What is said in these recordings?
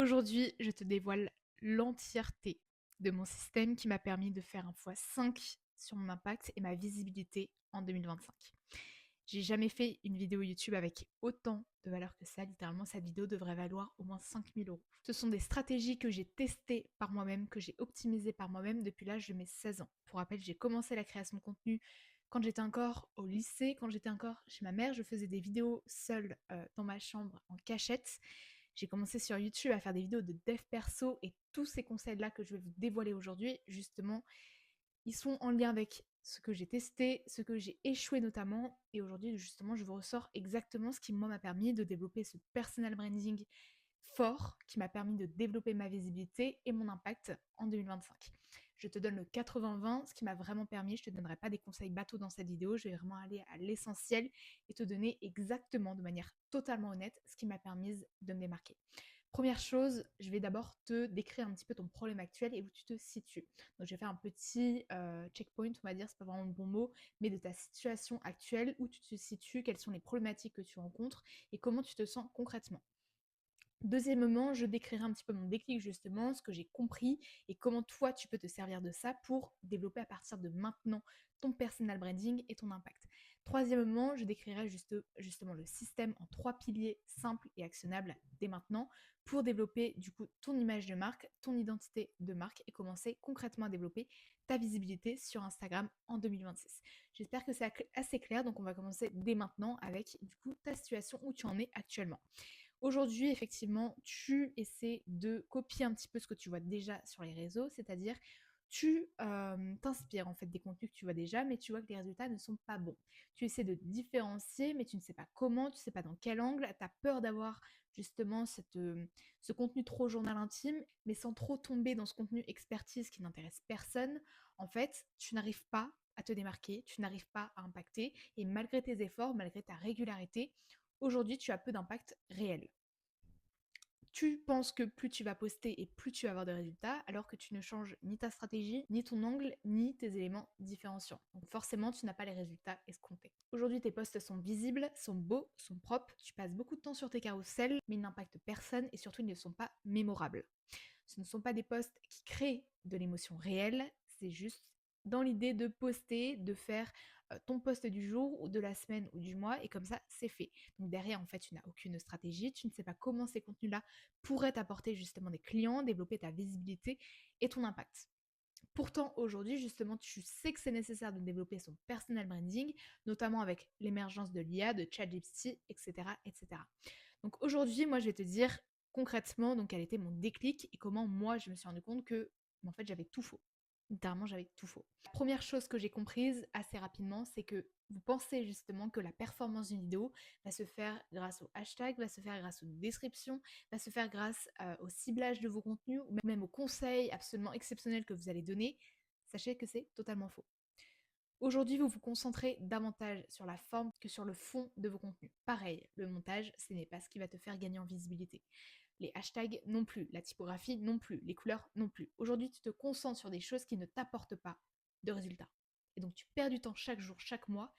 Aujourd'hui, je te dévoile l'entièreté de mon système qui m'a permis de faire un x5 sur mon impact et ma visibilité en 2025. J'ai jamais fait une vidéo YouTube avec autant de valeur que ça. Littéralement, cette vidéo devrait valoir au moins 5 000 euros. Ce sont des stratégies que j'ai testées par moi-même, que j'ai optimisées par moi-même depuis l'âge de mes 16 ans. Pour rappel, j'ai commencé la création de contenu quand j'étais encore au lycée, quand j'étais encore chez ma mère. Je faisais des vidéos seule dans ma chambre en cachette. J'ai commencé sur YouTube à faire des vidéos de dev perso et tous ces conseils-là que je vais vous dévoiler aujourd'hui, justement, ils sont en lien avec ce que j'ai testé, ce que j'ai échoué notamment. Et aujourd'hui, justement, je vous ressors exactement ce qui, moi, m'a permis de développer ce personal branding fort, qui m'a permis de développer ma visibilité et mon impact en 2025. Je te donne le 80-20, ce qui m'a vraiment permis. Je ne te donnerai pas des conseils bateaux dans cette vidéo. Je vais vraiment aller à l'essentiel et te donner exactement, de manière totalement honnête, ce qui m'a permis de me démarquer. Première chose, je vais d'abord te décrire un petit peu ton problème actuel et où tu te situes. Donc je vais faire un petit checkpoint, on va dire, c'est pas vraiment le bon mot, mais de ta situation actuelle, où tu te situes, quelles sont les problématiques que tu rencontres et comment tu te sens concrètement. Deuxièmement, je décrirai un petit peu mon déclic justement, ce que j'ai compris et comment toi tu peux te servir de ça pour développer à partir de maintenant ton personal branding et ton impact. Troisièmement, je décrirai justement le système en 3 piliers simples et actionnables dès maintenant pour développer du coup ton image de marque, ton identité de marque et commencer concrètement à développer ta visibilité sur Instagram en 2026. J'espère que c'est assez clair, donc on va commencer dès maintenant avec du coup ta situation où tu en es actuellement. Aujourd'hui, effectivement, tu essaies de copier un petit peu ce que tu vois déjà sur les réseaux, c'est-à-dire tu t'inspires en fait des contenus que tu vois déjà, mais tu vois que les résultats ne sont pas bons. Tu essaies de différencier, mais tu ne sais pas comment, tu ne sais pas dans quel angle, tu as peur d'avoir justement ce contenu trop journal intime, mais sans trop tomber dans ce contenu expertise qui n'intéresse personne. En fait, tu n'arrives pas à te démarquer, tu n'arrives pas à impacter, et malgré tes efforts, malgré ta régularité, aujourd'hui, tu as peu d'impact réel. Tu penses que plus tu vas poster et plus tu vas avoir de résultats, alors que tu ne changes ni ta stratégie, ni ton angle, ni tes éléments différenciants. Donc forcément, tu n'as pas les résultats escomptés. Aujourd'hui, tes posts sont visibles, sont beaux, sont propres, tu passes beaucoup de temps sur tes carousels, mais ils n'impactent personne et surtout, ils ne sont pas mémorables. Ce ne sont pas des posts qui créent de l'émotion réelle, c'est juste dans l'idée de poster, de faire ton post du jour ou de la semaine ou du mois, et comme ça, c'est fait. Donc derrière, en fait, tu n'as aucune stratégie, tu ne sais pas comment ces contenus-là pourraient t'apporter justement des clients, développer ta visibilité et ton impact. Pourtant, aujourd'hui, justement, tu sais que c'est nécessaire de développer son personal branding, notamment avec l'émergence de l'IA, de ChatGPT, etc., etc. Donc aujourd'hui, moi, je vais te dire concrètement donc quel était mon déclic et comment moi, je me suis rendu compte que, en fait, j'avais tout faux. Littéralement, j'avais tout faux. La première chose que j'ai comprise assez rapidement, c'est que vous pensez justement que la performance d'une vidéo va se faire grâce au hashtag, va se faire grâce aux descriptions, va se faire grâce au ciblage de vos contenus ou même aux conseils absolument exceptionnels que vous allez donner. Sachez que c'est totalement faux. Aujourd'hui, vous vous concentrez davantage sur la forme que sur le fond de vos contenus. Pareil, le montage, ce n'est pas ce qui va te faire gagner en visibilité. Les hashtags non plus, la typographie non plus, les couleurs non plus. Aujourd'hui, tu te concentres sur des choses qui ne t'apportent pas de résultats. Et donc, tu perds du temps chaque jour, chaque mois.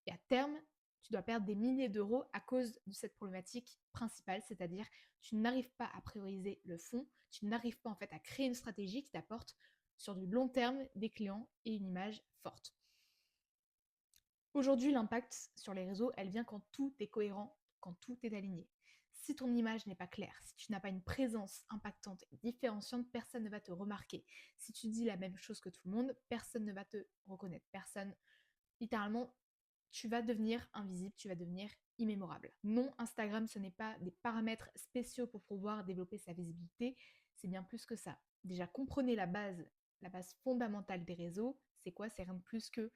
Et à terme, tu dois perdre des milliers d'euros à cause de cette problématique principale, c'est-à-dire tu n'arrives pas à prioriser le fond, tu n'arrives pas en fait à créer une stratégie qui t'apporte sur du long terme des clients et une image forte. Aujourd'hui, l'impact sur les réseaux, elle vient quand tout est cohérent, quand tout est aligné. Si ton image n'est pas claire, si tu n'as pas une présence impactante et différenciante, personne ne va te remarquer. Si tu dis la même chose que tout le monde, personne ne va te reconnaître. Personne, littéralement, tu vas devenir invisible, tu vas devenir immémorable. Non, Instagram, ce n'est pas des paramètres spéciaux pour pouvoir développer sa visibilité, c'est bien plus que ça. Déjà, comprenez la base fondamentale des réseaux, c'est quoi? C'est rien de plus que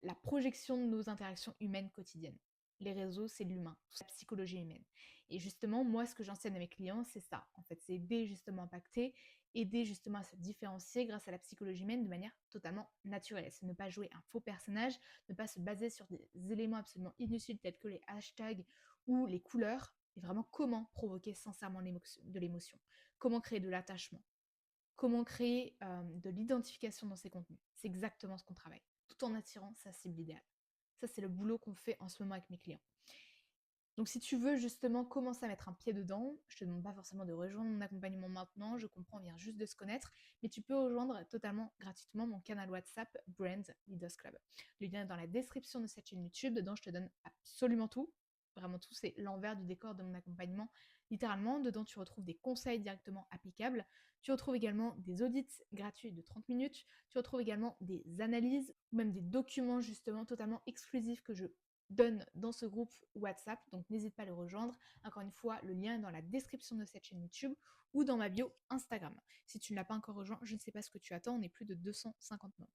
la projection de nos interactions humaines quotidiennes. Les réseaux, c'est l'humain, la psychologie humaine. Et justement, moi, ce que j'enseigne à mes clients, c'est ça. En fait, c'est aider justement à impacter, aider justement à se différencier grâce à la psychologie humaine de manière totalement naturelle. C'est ne pas jouer un faux personnage, ne pas se baser sur des éléments absolument inutiles tels que les hashtags ou les couleurs, et vraiment comment provoquer sincèrement de l'émotion, comment créer de l'attachement, comment créer de l'identification dans ces contenus. C'est exactement ce qu'on travaille, tout en attirant sa cible idéale. Ça, c'est le boulot qu'on fait en ce moment avec mes clients. Donc si tu veux justement commencer à mettre un pied dedans, je te demande pas forcément de rejoindre mon accompagnement maintenant, je comprends, on vient juste de se connaître, mais tu peux rejoindre totalement gratuitement mon canal WhatsApp Brand Leaders Club. Le lien est dans la description de cette chaîne YouTube, dedans je te donne absolument tout, vraiment tout, c'est l'envers du décor de mon accompagnement, littéralement. Dedans tu retrouves des conseils directement applicables, tu retrouves également des audits gratuits de 30 minutes, tu retrouves également des analyses, ou même des documents justement totalement exclusifs que je donne dans ce groupe WhatsApp, donc n'hésite pas à le rejoindre. Encore une fois, le lien est dans la description de cette chaîne YouTube ou dans ma bio Instagram. Si tu ne l'as pas encore rejoint, je ne sais pas ce que tu attends, on est plus de 250 membres.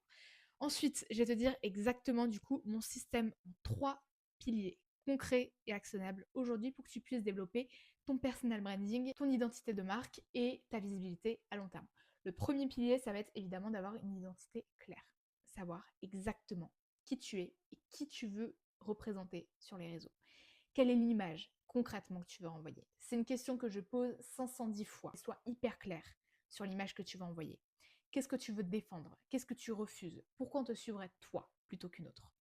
Ensuite, je vais te dire exactement du coup mon système en 3 piliers concrets et actionnables aujourd'hui pour que tu puisses développer ton personal branding, ton identité de marque et ta visibilité à long terme. Le premier pilier, ça va être évidemment d'avoir une identité claire, savoir exactement qui tu es et qui tu veux représenter sur les réseaux. Quelle est l'image concrètement que tu veux envoyer? C'est une question que je pose 510 fois. Sois hyper clair sur l'image que tu vas envoyer. Qu'est-ce que tu veux défendre? Qu'est-ce que tu refuses? Pourquoi on te suivrait toi plutôt qu'une autre?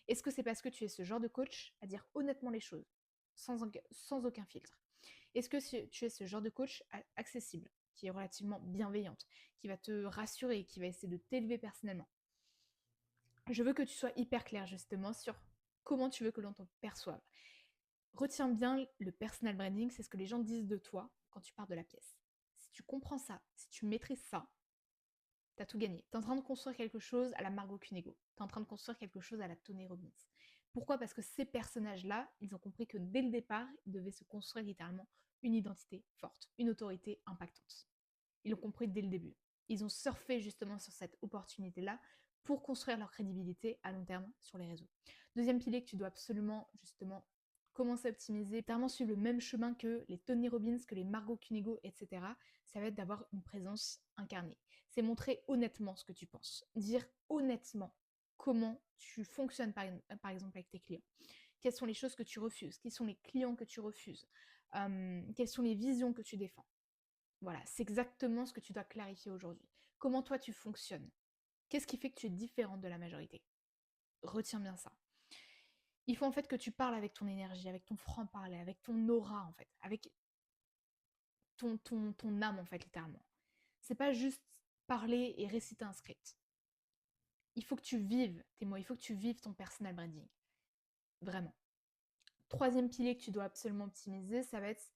Est-ce que c'est parce que tu es ce genre de coach à dire honnêtement les choses, sans aucun filtre? Est-ce que tu es ce genre de coach accessible, qui est relativement bienveillante, qui va te rassurer, qui va essayer de t'élever personnellement? Je veux que tu sois hyper clair justement sur comment tu veux que l'on te perçoive. Retiens bien, le personal branding, c'est ce que les gens disent de toi quand tu pars de la pièce. Si tu comprends ça, si tu maîtrises ça, t'as tout gagné. T'es en train de construire quelque chose à la Margot Cunego. T'es en train de construire quelque chose à la Tony Robbins. Pourquoi? Parce que ces personnages-là, ils ont compris que dès le départ, ils devaient se construire littéralement une identité forte, une autorité impactante. Ils l'ont compris dès le début. Ils ont surfé justement sur cette opportunité-là pour construire leur crédibilité à long terme sur les réseaux. Deuxième pilier que tu dois absolument justement commencer à optimiser, littéralement suivre le même chemin que les Tony Robbins, que les Margot Cunego, etc., ça va être d'avoir une présence incarnée. C'est montrer honnêtement ce que tu penses. Dire honnêtement comment tu fonctionnes par exemple avec tes clients. Quelles sont les choses que tu refuses? Qui sont les clients que tu refuses? Quelles sont les visions que tu défends? Voilà, c'est exactement ce que tu dois clarifier aujourd'hui. Comment toi tu fonctionnes? Qu'est-ce qui fait que tu es différente de la majorité? Retiens bien ça. Il faut en fait que tu parles avec ton énergie, avec ton franc-parler, avec ton aura en fait, avec ton âme en fait littéralement. C'est pas juste parler et réciter un script. Il faut que tu vives tes mots, il faut que tu vives ton personal branding. Vraiment. Troisième pilier que tu dois absolument optimiser, ça va être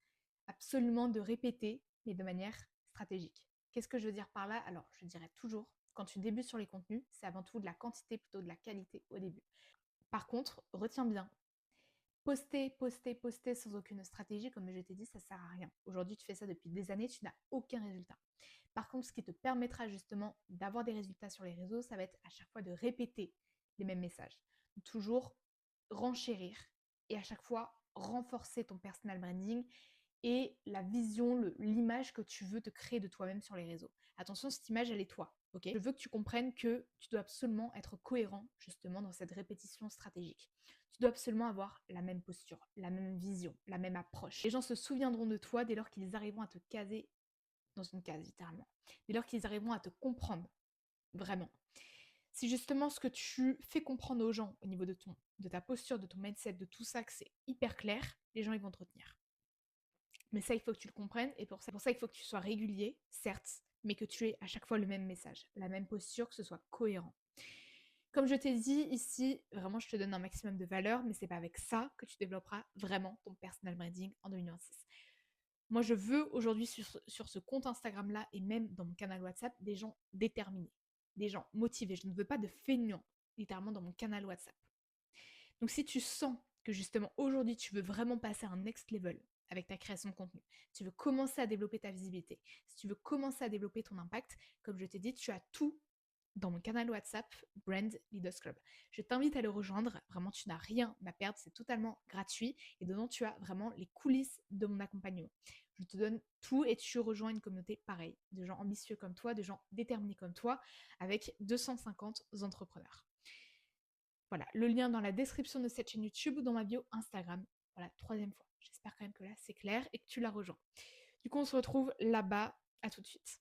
absolument de répéter, mais de manière stratégique. Qu'est-ce que je veux dire par là? Alors, je dirais toujours, quand tu débutes sur les contenus, c'est avant tout de la quantité plutôt de la qualité au début. Par contre, retiens bien, poster, poster, poster sans aucune stratégie, comme je t'ai dit, ça sert à rien. Aujourd'hui, tu fais ça depuis des années, tu n'as aucun résultat. Par contre, ce qui te permettra justement d'avoir des résultats sur les réseaux, ça va être à chaque fois de répéter les mêmes messages. Toujours renchérir et à chaque fois renforcer ton personal branding et la vision, l'image que tu veux te créer de toi-même sur les réseaux. Attention, cette image, elle est toi. Ok, je veux que tu comprennes que tu dois absolument être cohérent justement dans cette répétition stratégique. Tu dois absolument avoir la même posture, la même vision, la même approche. Les gens se souviendront de toi dès lors qu'ils arriveront à te caser dans une case, littéralement. Dès lors qu'ils arriveront à te comprendre, vraiment. Si justement ce que tu fais comprendre aux gens au niveau de ta posture, de ton mindset, de tout ça, que c'est hyper clair, les gens ils vont te retenir. Mais ça, il faut que tu le comprennes et pour ça, il faut que tu sois régulier, certes, mais que tu aies à chaque fois le même message, la même posture, que ce soit cohérent. Comme je t'ai dit ici, vraiment, je te donne un maximum de valeur, mais c'est pas avec ça que tu développeras vraiment ton personal branding en 2026. Moi, je veux aujourd'hui sur ce compte Instagram-là et même dans mon canal WhatsApp, des gens déterminés, des gens motivés. Je ne veux pas de feignants, littéralement, dans mon canal WhatsApp. Donc, si tu sens que justement aujourd'hui, tu veux vraiment passer à un next level avec ta création de contenu, tu veux commencer à développer ta visibilité, si tu veux commencer à développer ton impact, comme je t'ai dit, tu as tout dans mon canal WhatsApp Brand Leaders Club. Je t'invite à le rejoindre. Vraiment, tu n'as rien à perdre. C'est totalement gratuit. Et dedans, tu as vraiment les coulisses de mon accompagnement. Je te donne tout et tu rejoins une communauté pareille, de gens ambitieux comme toi, de gens déterminés comme toi, avec 250 entrepreneurs. Voilà, le lien dans la description de cette chaîne YouTube ou dans ma bio Instagram. Voilà, troisième fois. J'espère quand même que là, c'est clair et que tu la rejoins. Du coup, on se retrouve là-bas. À tout de suite.